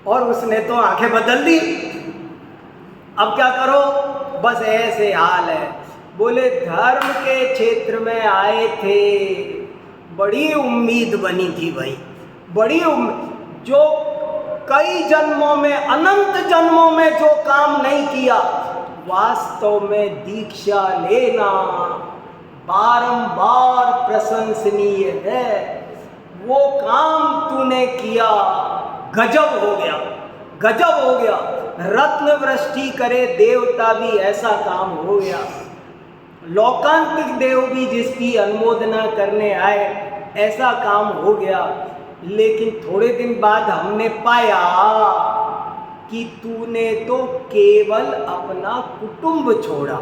और उसने तो आंखें बदल दी। अब क्या करो? बस ऐसे हाल है। बोले धर्म के क्षेत्र में आए थे, बड़ी उम्मीद बनी थी भाई, बड़ी जो कई जन्मों में, अनंत जन्मों में जो काम नहीं किया, वास्तव में दीक्षा लेना बारंबार प्रशंसनीय है। वो काम तूने किया, गजब हो गया, गजब हो गया। रत्न वृष्टि करे देवता भी, ऐसा काम हो गया। लौकांतिक देव भी जिसकी अनुमोदना करने आए, ऐसा काम हो गया। लेकिन थोड़े दिन बाद हमने पाया कि तूने तो केवल अपना कुटुंब छोड़ा।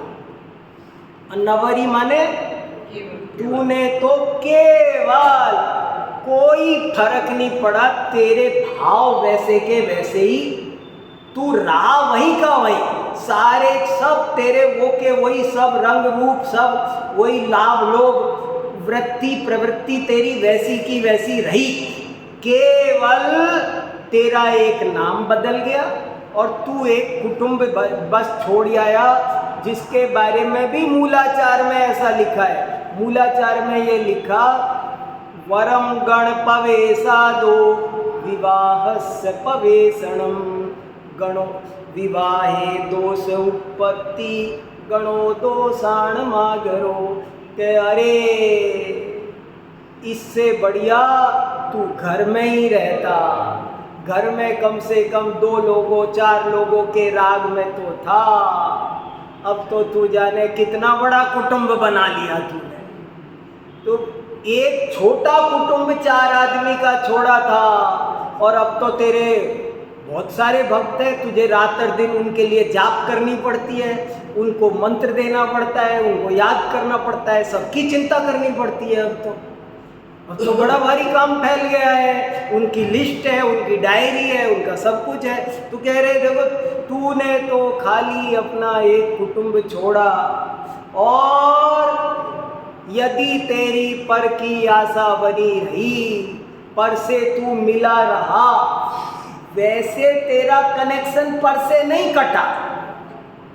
नवरी माने तूने तो केवल, कोई फर्क नहीं पड़ा, तेरे भाव वैसे के वैसे ही, तू रहा वही का वही, सारे सब तेरे वो के वही, सब रंग रूप सब वही, लाभ लोभ वृत्ति प्रवृत्ति तेरी वैसी की वैसी रही। केवल तेरा एक नाम बदल गया, और तू एक कुटुंब बस छोड़ आया, जिसके बारे में भी मूलाचार में ऐसा लिखा है। मूलाचार में ये लिखा, वरम गण पवेशादो विवाहस्य पवेशणम गणो विवाहे दोष उत्पत्ति गणो दोषाण मागरो। के अरे इससे बढ़िया तू घर में ही रहता, घर में कम से कम 2 लोगों 4 लोगों के राग में तो था। अब तो तू जाने कितना बड़ा कुटुंब बना लिया तूने। तो एक छोटा कुटुंब 4 आदमी का छोड़ा था, और अब तो तेरे बहुत सारे भक्त हैं, तुझे रात और दिन उनके लिए जाप करनी पड़ती है, उनको मंत्र देना पड़ता है, उनको याद करना पड़ता है, सबकी चिंता करनी पड़ती है। अब तो बड़ा भारी काम फैल गया है, उनकी लिस्ट है, उनकी डायरी है, उनका सब कुछ है। तो कह रहे देखो, तूने तो खाली अपना एक कुटुंब छोड़ा, और यदि तेरी पर की आशा बनी रही, पर से तू मिला रहा, वैसे तेरा कनेक्शन पर से नहीं कटा।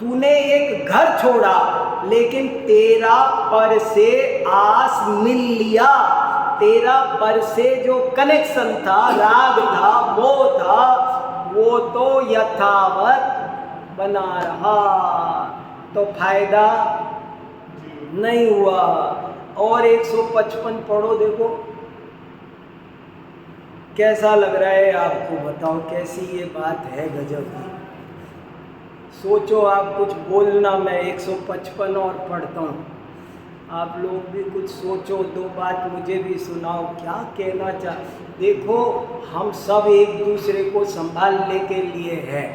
तूने एक घर छोड़ा लेकिन तेरा पर से आस मिल लिया। तेरा पर से जो कनेक्शन था, राग था, मोह था, वो तो यथावत बना रहा, तो फायदा नहीं हुआ। और 155 पढ़ो, देखो कैसा लग रहा है आपको, बताओ कैसी ये बात है, गजब की। सोचो आप कुछ बोलना, मैं 155 और पढ़ता हूँ, आप लोग भी कुछ सोचो, दो बात मुझे भी सुनाओ, क्या कहना देखो हम सब एक दूसरे को संभालने के लिए हैं,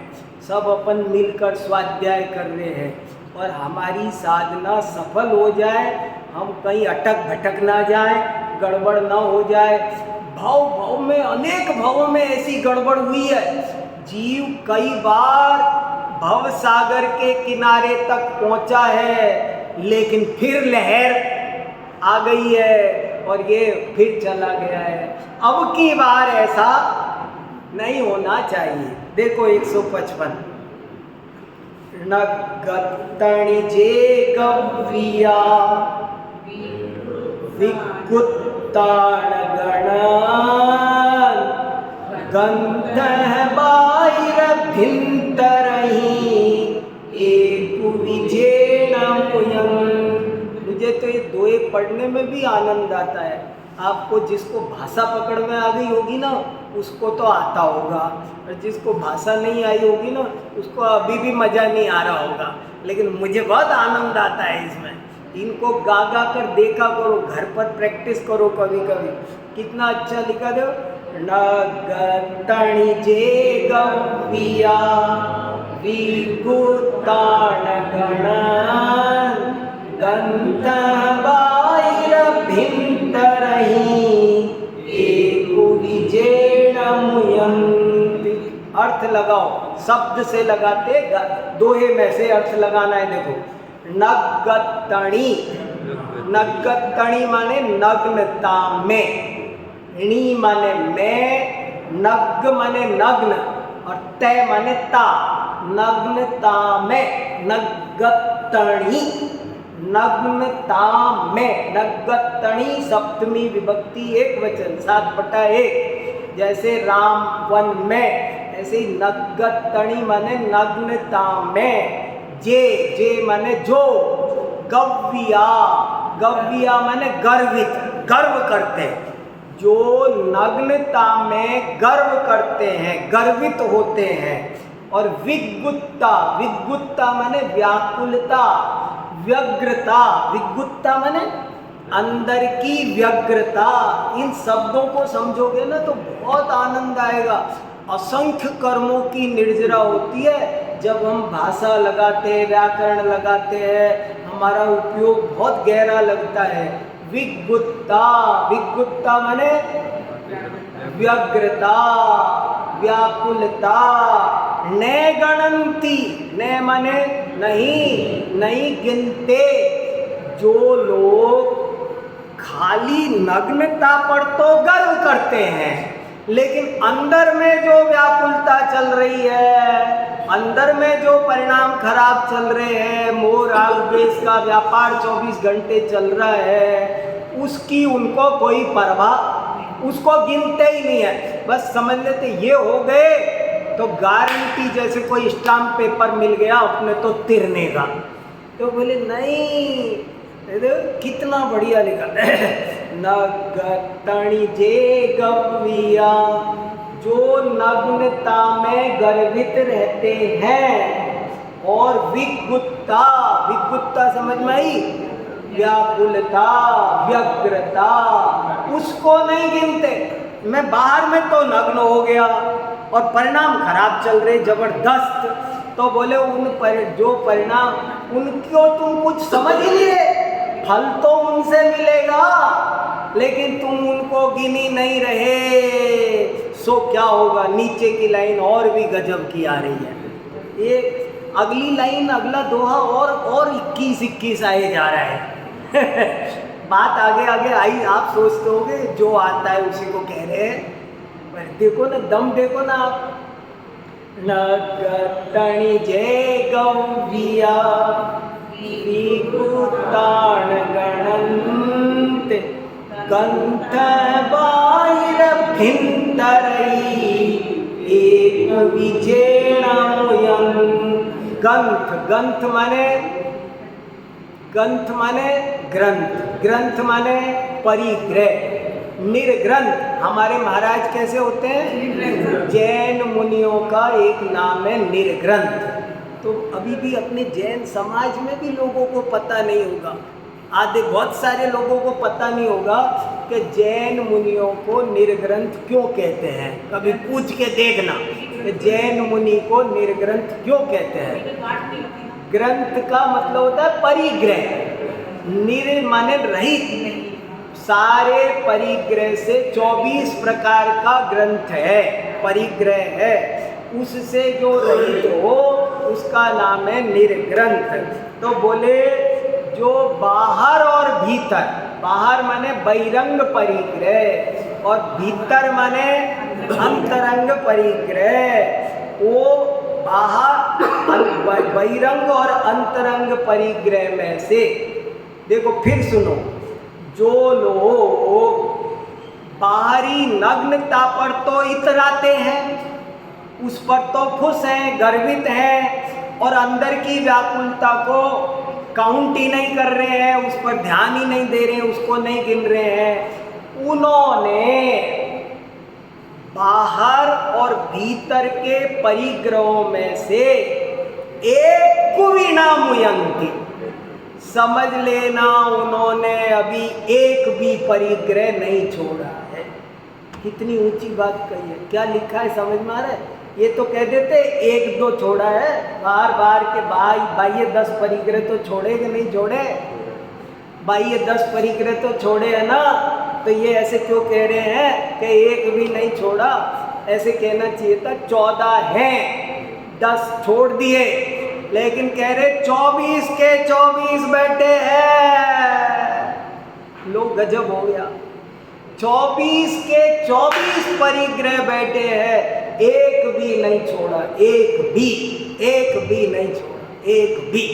सब अपन मिलकर स्वाध्याय कर रहे हैं, और हमारी साधना सफल हो जाए, हम कहीं अटक भटक ना जाए, गड़बड़ ना हो जाए। भाव में, अनेक भावों में ऐसी गड़बड़ हुई है, जीव कई बार भव सागर के किनारे तक पहुंचा है, लेकिन फिर लहर आ गई है और ये फिर चला गया है। अब की बार ऐसा नहीं होना चाहिए। देखो 155, नगतणि जे गव्या विकुत्तान गणन गंधः बाहिर भिंतरहि एक विजेण मुयं। मुझे तो ये दोहे पढ़ने में भी आनंद आता है। आपको जिसको भाषा पकड़ में आ गई होगी ना, उसको तो आता होगा, और जिसको भाषा नहीं आई होगी ना, उसको अभी भी मज़ा नहीं आ रहा होगा, लेकिन मुझे बहुत आनंद आता है इसमें। इनको गा गा कर देखा करो, घर पर प्रैक्टिस करो कभी कभी, कितना अच्छा लिखा दो। नगतणि जे गव्या विकुत्तान गणन गंधः बाहिर भिंतरहि एक विजेण मुयन्ति। अर्थ लगाओ, शब्द से लगाते, दोहे में से अर्थ लगाना है। देखो नगतणि, नगतणि माने नग्नता में, णी माने में, नग माने नग्न, और तय माने ता, नग्नता में, नगतणि, नग्नता में, नगतणि सप्तमी विभक्ति एक वचन 7/1। जैसे राम वन में, ऐसे ही नगतणि माने नग्नता में। जे माने जो, गव्या, गव्या माने गर्वित, गर्व करते हैं, जो नग्नता में गर्व करते हैं, गर्वित होते हैं। और विगुत्ता, विगुत्ता माने व्याकुलता, व्यग्रता, विगुत्ता माने अंदर की व्यग्रता। इन शब्दों को समझोगे ना तो बहुत आनंद आएगा। असंख्य कर्मों की निर्जरा होती है जब हम भाषा लगाते हैं, व्याकरण लगाते हैं, हमारा उपयोग बहुत गहरा लगता है। विगुत्ता, विगुत्ता माने व्यग्रता, व्याकुलता। न गणन्ति, न माने नहीं, नहीं गिनते। जो लोग खाली नग्नता पर तो गर्व करते हैं, लेकिन अंदर में जो व्याकुलता चल रही है, अंदर में जो परिणाम खराब चल रहे हैं, मोह राग द्वेष का व्यापार 24 घंटे चल रहा है, उसकी उनको कोई परवाह, उसको गिनते ही नहीं है। बस समझ लेते ये हो गए तो गारंटी, जैसे कोई स्टाम्प पेपर मिल गया अपने तो तिरने का। तो बोले नहीं, कितना बढ़िया लिखा नगतणि जे गव्या, जो नग्नता में गर्वित रहते हैं। और विगुत्ता, विगुत्ता समझ में आई, व्याकुलता, व्यग्रता, उसको नहीं गिनते। मैं बाहर में तो नग्न हो गया और परिणाम खराब चल रहे जबरदस्त, तो बोले उन पर जो परिणाम, उनको तुम कुछ समझ ही नहीं रहे। फल तो उनसे मिलेगा, लेकिन तुम उनको गिन ही नहीं रहे, सो क्या होगा। नीचे की लाइन और भी गजब की आ रही है। ये अगली लाइन, अगला दोहा और 21 आए जा रहा है। बात आगे आगे आई, आप सोचते होगे जो आता है उसी को कह रहे हैं, पर देखो ना, दम देखो ना आप। नगतणि जय गौरिया विकुताण गणन्त गंथ बाहिर भिंतरई एक विजेणमुयं। गंथ, गंथ माने ग्रंथ, ग्रंथ माने परिग्रह, निर्ग्रंथ। हमारे महाराज कैसे होते हैं? जैन मुनियों का एक नाम है निर्ग्रंथ। तो अभी भी अपने जैन समाज में भी लोगों को पता नहीं होगा, आधे बहुत सारे लोगों को पता नहीं होगा कि जैन मुनियों को निर्ग्रंथ क्यों कहते हैं। कभी पूछ के देखना कि जैन मुनि को निर्ग्रंथ क्यों कहते हैं। ग्रंथ का मतलब होता है परिग्रह, निर माने रहित, सारे परिग्रह से 24 प्रकार का ग्रंथ है, परिग्रह है, उससे जो रहित हो उसका नाम है निर्ग्रंथ। तो बोले जो बाहर और भीतर, बाहर माने बहिरंग परिग्रह और भीतर माने अंतरंग परिग्रह, वो बाहर बहिरंग और अंतरंग परिग्रह में से देखो, फिर सुनो, जो लोग बाहरी नग्नता पर तो इतराते हैं, उस पर तो खुश हैं, गर्वित हैं, और अंदर की व्याकुलता को काउंट ही नहीं कर रहे हैं, उस पर ध्यान ही नहीं दे रहे हैं, उसको नहीं गिन रहे हैं, उन्होंने बाहर और भीतर के परिग्रहों में से एक विनामुयंति, समझ लेना उन्होंने अभी एक भी परिग्रह नहीं छोड़ा है। कितनी ऊंची बात कही है, क्या लिखा है समझ में आ रहा है? ये तो कह देते एक दो छोड़ा है, बाहर बाहर के बाह्य 10 परिग्रह तो छोड़े कि नहीं छोड़े, बाह्य 10 परिग्रह तो छोड़े है ना। तो ये ऐसे क्यों कह रहे हैं कि एक भी नहीं छोड़ा? ऐसे कहना चाहिए था 14 हैं, 10 छोड़ दिए, लेकिन कह रहे 24 के 24 बैठे हैं। लोग गजब हो गया, 24 के 24 परिग्रह बैठे हैं, एक भी नहीं छोड़ा, एक भी नहीं छोड़ा, एक भी।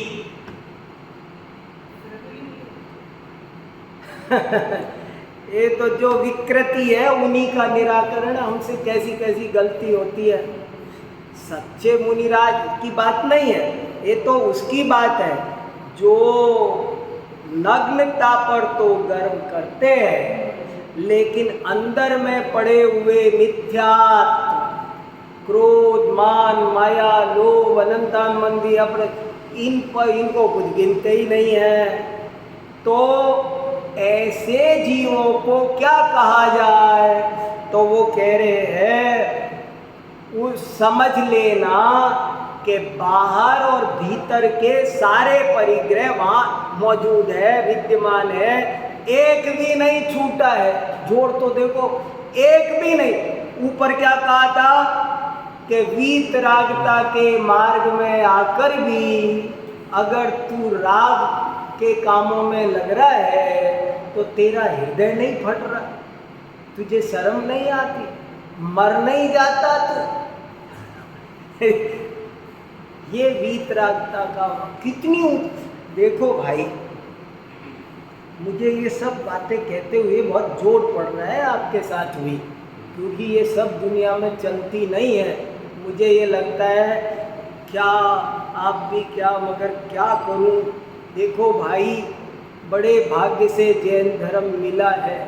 ये तो जो विकृति है उन्हीं का निराकरण, हमसे कैसी कैसी गलती होती है। सच्चे मुनिराज की बात नहीं है, ये तो उसकी बात है जो नग्नता पर तो गर्व करते हैं, लेकिन अंदर में पड़े हुए मिथ्यात्व, क्रोध, मान, माया, लोभ, अनंतान मंदी, इन पर इनको कुछ गिनते ही नहीं है। तो ऐसे जीवों को क्या कहा जाए? तो वो कह रहे हैं, समझ लेना कि बाहर और भीतर के सारे परिग्रह वहाँ मौजूद है, विद्यमान है, एक भी नहीं छूटा है। जोड़ तो देखो, एक भी नहीं। ऊपर क्या कहा था कि वीतरागता के मार्ग में आकर भी अगर तू राग के कामों में लग रहा है तो तेरा हृदय नहीं फट रहा, तुझे शर्म नहीं आती, मर नहीं जाता तू। ये वीतरागता का कितनी, देखो भाई, मुझे ये सब बातें कहते हुए बहुत जोर पड़ रहा है आपके साथ हुई, क्योंकि ये सब दुनिया में चलती नहीं है। मुझे ये लगता है क्या आप भी क्या, मगर क्या करूं। देखो भाई, बड़े भाग्य से जैन धर्म मिला है,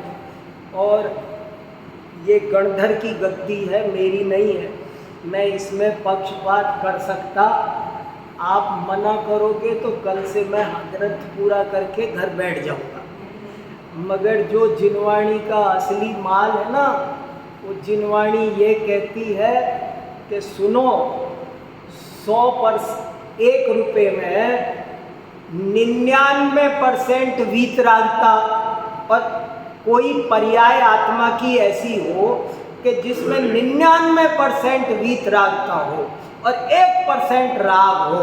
और ये गणधर की गद्दी है, मेरी नहीं है। मैं इसमें पक्षपात कर सकता, आप मना करोगे तो कल से मैं ग्रंथ पूरा करके घर बैठ जाऊंगा। मगर जो जिनवाणी का असली माल है ना, वो जिनवाणी ये कहती है कि सुनो, 1 रुपये में 99% वीतरागता, और कोई पर्याय आत्मा की ऐसी हो कि जिसमें 99% वीतरागता हो और 1% राग हो,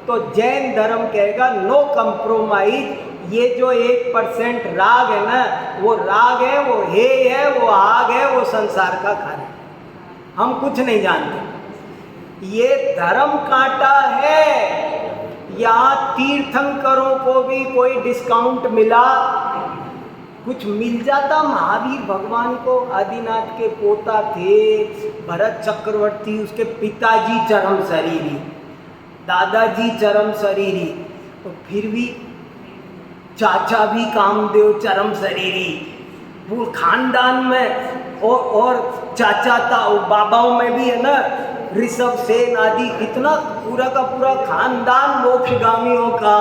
तो जैन धर्म कहेगा नो कंप्रोमाइज, ये जो 1% राग है ना, वो राग है, वो हे है, वो आग है, वो संसार का कार्य। हम कुछ नहीं जानते। ये धर्म कांटा है। यहाँ तीर्थंकरों को भी कोई डिस्काउंट मिला, कुछ मिल जाता महावीर भगवान को। आदिनाथ के पोता थे भरत चक्रवर्ती, उसके पिताजी चरम शरीरी, दादाजी चरम शरीरी, तो फिर भी चाचा भी कामदेव चरम शरीरी, पूरे खानदान में। और चाचा था, बाबाओं में भी है ना, ऋषभ सेन आदि, कितना पूरा का पूरा खानदान मोक्षगामियों का,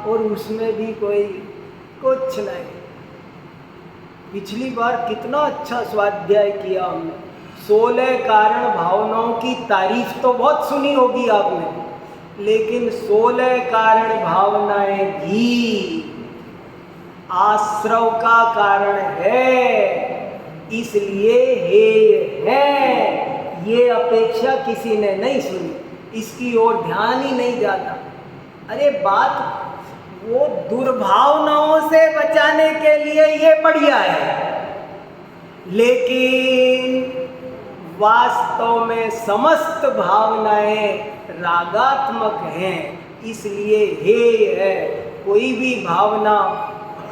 और उसमें भी कोई कुछ नहीं। पिछली बार कितना अच्छा स्वाध्याय किया हमने। 16 कारण भावनाओं की तारीफ तो बहुत सुनी होगी आपने, लेकिन 16 कारण भावनाएं भी आश्रव का कारण है, इसलिए हेय है। ये अपेक्षा किसी ने नहीं सुनी, इसकी ओर ध्यान ही नहीं जाता। अरे बात वो दुर्भावनाओं से बचाने के लिए ये बढ़िया है, लेकिन वास्तव में समस्त भावनाएं रागात्मक हैं, इसलिए हेय है। कोई भी भावना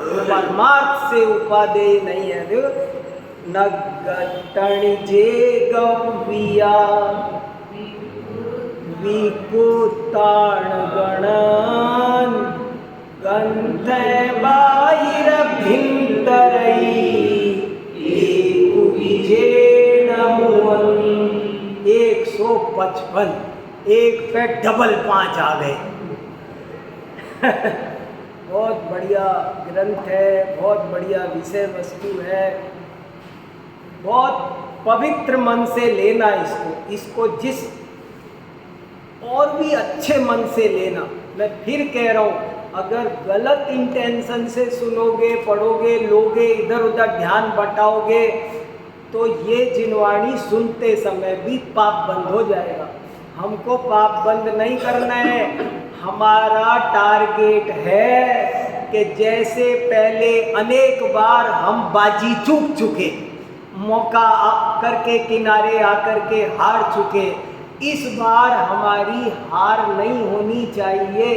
परमार्थ से उपादेय नहीं है। देखो, न गटण जे गव्या विकुताण गणन गंधे बाहिर भिंतरई एक विजेण मुअन। 155, एक पे डबल 5 आ गए। बहुत बढ़िया ग्रंथ है, बहुत बढ़िया विषय वस्तु है। बहुत पवित्र मन से लेना इसको जिस और भी अच्छे मन से लेना। मैं फिर कह रहा हूँ, अगर गलत इंटेंशन से सुनोगे, पढ़ोगे, लोगे, इधर उधर ध्यान बटाओगे, तो ये जिनवाणी सुनते समय भी पाप बंद हो जाएगा। हमको पाप बंद नहीं करना है। हमारा टारगेट है कि जैसे पहले अनेक बार हम बाजी चूक चुके, मौका करके किनारे आकर के हार चुके, इस बार हमारी हार नहीं होनी चाहिए।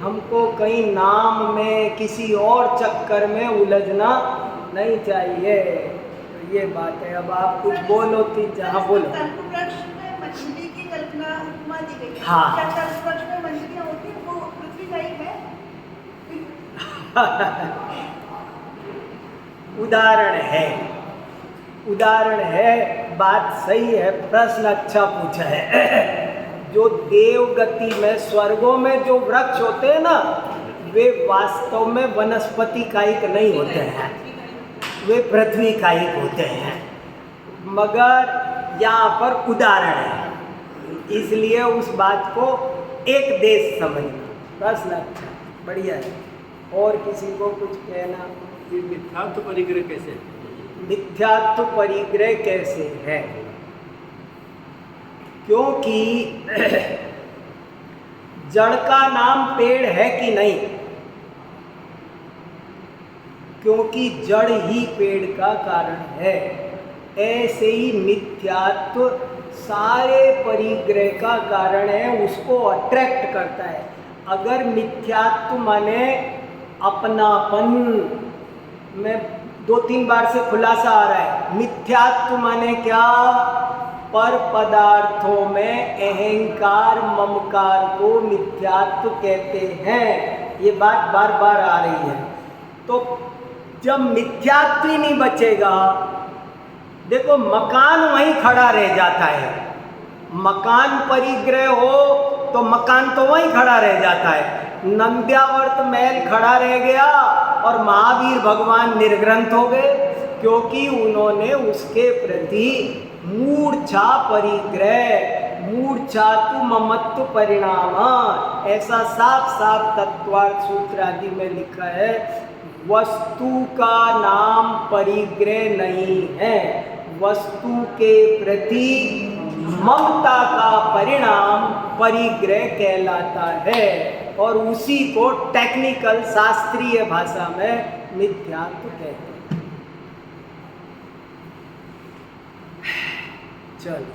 हमको कहीं नाम में किसी और चक्कर में उलझना नहीं चाहिए। तो ये बात है। अब आप कुछ बोलो थी, जहाँ बोलो। मछली की कल्पना उपमा दी गई है। हाँ। क्या तर्कवृक्ष में मछलियाँ होती हैं, वो पृथ्वी का ही है? उदाहरण है, बात सही है, प्रश्न अच्छा पूछा है। जो देवगति में, स्वर्गों में जो वृक्ष होते हैं ना, वे वास्तव में वनस्पति कायिक नहीं होते हैं, वे पृथ्वी कायिक होते हैं। मगर यहाँ पर उदाहरण है, इसलिए उस बात को एक देश समझना। प्रश्न अच्छा, बढ़िया है। और किसी को कुछ कहना? मिथ्यात्व परिग्रह कैसे? मिथ्यात्व परिग्रह कैसे है? क्योंकि जड़ का नाम पेड़ है कि नहीं? क्योंकि जड़ ही पेड़ का कारण है। ऐसे ही मिथ्यात्व सारे परिग्रह का कारण है, उसको अट्रैक्ट करता है। अगर मिथ्यात्व माने अपनापन, में 2-3 बार से खुलासा आ रहा है। मिथ्यात्व माने क्या? पर पदार्थों में अहंकार ममकार को मिथ्यात्व कहते हैं। ये बात बार बार आ रही है। तो जब मिथ्यात्व ही नहीं बचेगा, देखो मकान वहीं खड़ा रह जाता है। मकान परिग्रह हो तो मकान तो वहीं खड़ा रह जाता है। नंद्यावर्त महल खड़ा रह गया और महावीर भगवान निर्ग्रंथ हो गए, क्योंकि उन्होंने उसके प्रति मूर्छा परिग्रह, मूर्छा तु ममत्व परिणाम, ऐसा साफ साफ तत्वार्थ सूत्र आदि में लिखा है। वस्तु का नाम परिग्रह नहीं है, वस्तु के प्रति ममता का परिणाम परिग्रह कहलाता है। और उसी को टेक्निकल शास्त्रीय भाषा में मिथ्यात्व कहते हैं। चलो।